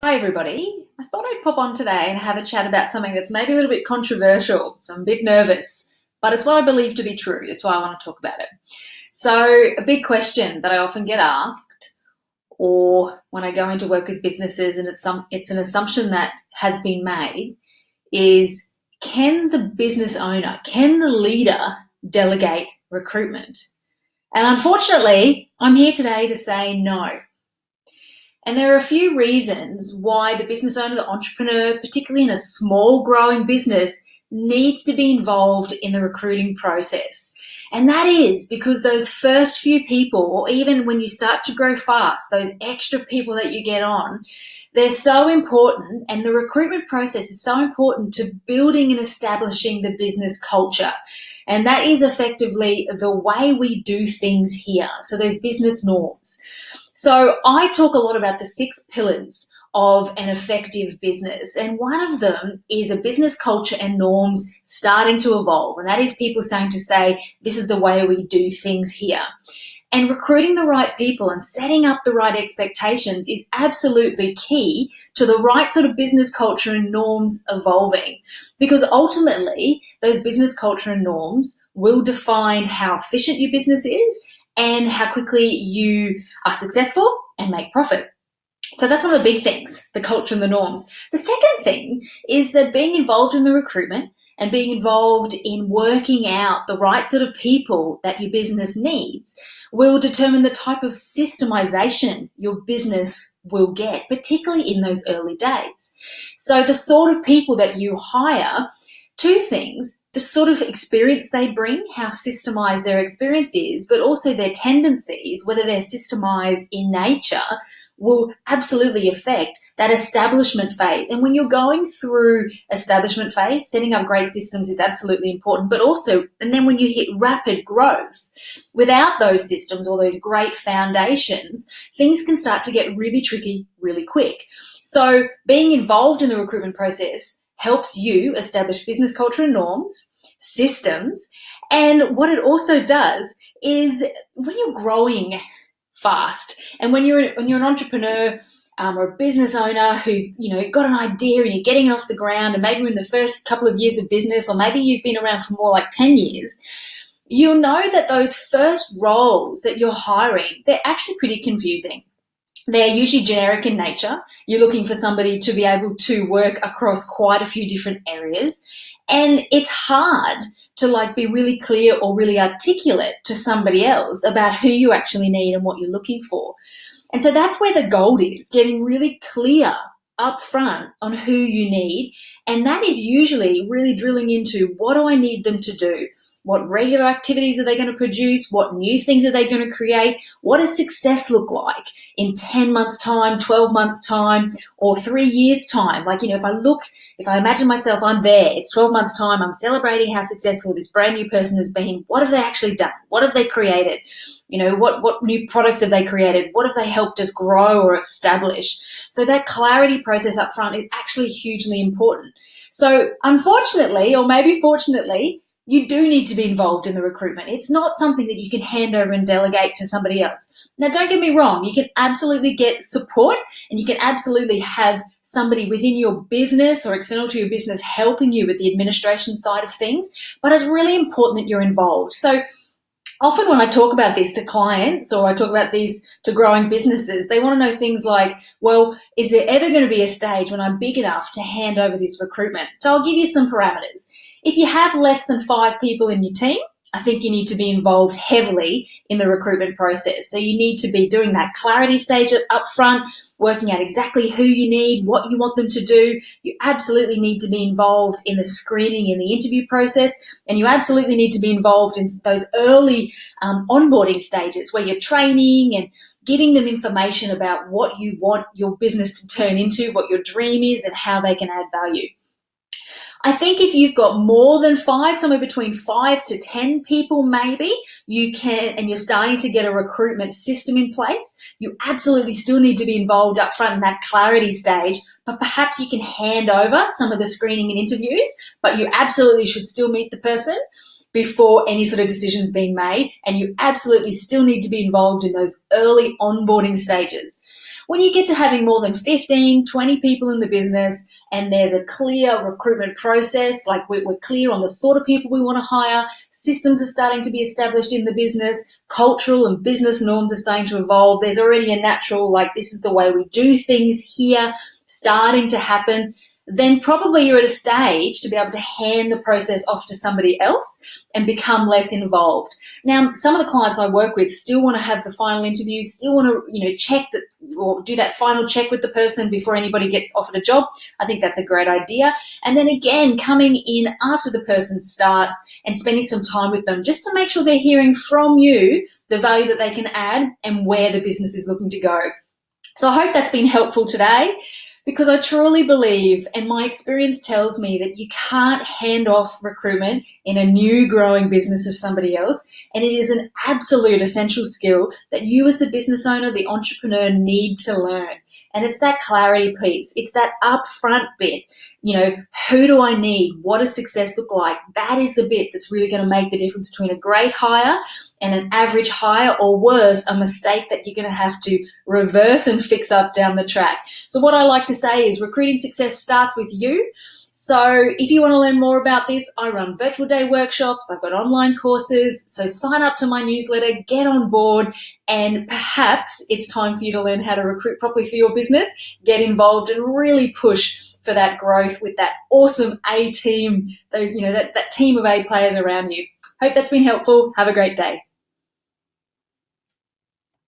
Hi, everybody. I thought I'd pop on today and have a chat about something that's maybe a little bit controversial. So I'm a bit nervous, but it's what I believe to be true. That's why I want to talk about it. So, a big question that I often get asked, or when I go into work with businesses, and it's an assumption that has been made, is can the business owner, can the leader delegate recruitment? And unfortunately, I'm here today to say no. And there are a few reasons why the business owner, the entrepreneur, particularly in a small growing business, needs to be involved in the recruiting process. And that is because those first few people, or even when you start to grow fast, those extra people that you get on, they're so important, and the recruitment process is so important to building and establishing the business culture. And that is effectively the way we do things here. So those business norms. So I talk a lot about the 6 pillars of an effective business. And one of them is a business culture and norms starting to evolve. And that is people starting to say, this is the way we do things here. And recruiting the right people and setting up the right expectations is absolutely key to the right sort of business culture and norms evolving. Because ultimately, those business culture and norms will define how efficient your business is and how quickly you are successful and make profit. So that's one of the big things, the culture and the norms. The second thing is that being involved in the recruitment and being involved in working out the right sort of people that your business needs will determine the type of systemization your business will get, particularly in those early days. So the sort of people that you hire, two things: the sort of experience they bring, how systemized their experience is, but also their tendencies, whether they're systemized in nature, will absolutely affect that establishment phase. And when you're going through establishment phase, setting up great systems is absolutely important, but also, and then when you hit rapid growth, without those systems or those great foundations, things can start to get really tricky really quick. So being involved in the recruitment process helps you establish business culture and norms, systems, and what it also does is when you're growing fast, and when you're an entrepreneur or a business owner who's got an idea and you're getting it off the ground, and maybe you're in the first couple of years of business, or maybe you've been around for more like 10 years, you'll know that those first roles that you're hiring, they're actually pretty confusing. They're usually generic in nature. You're looking for somebody to be able to work across quite a few different areas. And it's hard to be really clear or really articulate to somebody else about who you actually need and what you're looking for. And so that's where the gold is, getting really clear up front on who you need. And that is usually really drilling into, what do I need them to do? What regular activities are they going to produce? What new things are they going to create? What does success look like in 10 months' time, 12 months' time, or 3 years' time? If I imagine myself, I'm there, it's 12 months' time, I'm celebrating how successful this brand new person has been. What have they actually done? What have they created? What new products have they created? What have they helped us grow or establish? So that clarity process up front is actually hugely important. So unfortunately, or maybe fortunately, you do need to be involved in the recruitment. It's not something that you can hand over and delegate to somebody else. Now, don't get me wrong. You can absolutely get support, and you can absolutely have somebody within your business or external to your business helping you with the administration side of things, but it's really important that you're involved. So often when I talk about this to clients, or I talk about these to growing businesses, they want to know things like, well, is there ever going to be a stage when I'm big enough to hand over this recruitment? So I'll give you some parameters. If you have less than 5 people in your team, I think you need to be involved heavily in the recruitment process. So you need to be doing that clarity stage up front, working out exactly who you need, what you want them to do. You absolutely need to be involved in the screening and the interview process, and you absolutely need to be involved in those early onboarding stages where you're training and giving them information about what you want your business to turn into, what your dream is, and how they can add value. I think if you've got more than 5, somewhere between 5 to 10 people maybe, you can, and you're starting to get a recruitment system in place, you absolutely still need to be involved up front in that clarity stage, but perhaps you can hand over some of the screening and interviews, but you absolutely should still meet the person before any sort of decision's being made, and you absolutely still need to be involved in those early onboarding stages. When you get to having more than 15, 20 people in the business, and there's a clear recruitment process, like we're clear on the sort of people we want to hire, systems are starting to be established in the business, cultural and business norms are starting to evolve, there's already a natural, like, this is the way we do things here, starting to happen, then probably you're at a stage to be able to hand the process off to somebody else and become less involved. Now, some of the clients I work with still want to have the final interview, still want to, check that or do that final check with the person before anybody gets offered a job. I think that's a great idea. And then again, coming in after the person starts and spending some time with them just to make sure they're hearing from you the value that they can add and where the business is looking to go. So I hope that's been helpful today, because I truly believe, and my experience tells me, that you can't hand off recruitment in a new growing business to somebody else. And it is an absolute essential skill that you as the business owner, the entrepreneur, need to learn. And it's that clarity piece. It's that upfront bit. Who do I need? What does success look like? That is the bit that's really going to make the difference between a great hire and an average hire, or worse, a mistake that you're going to have to reverse and fix up down the track. So what I like to say is recruiting success starts with you. So if you want to learn more about this, I run virtual day workshops, I've got online courses, so sign up to my newsletter, get on board, and perhaps it's time for you to learn how to recruit properly for your business, get involved and really push for that growth with that awesome A team, that team of A players around you. Hope that's been helpful. Have a great day.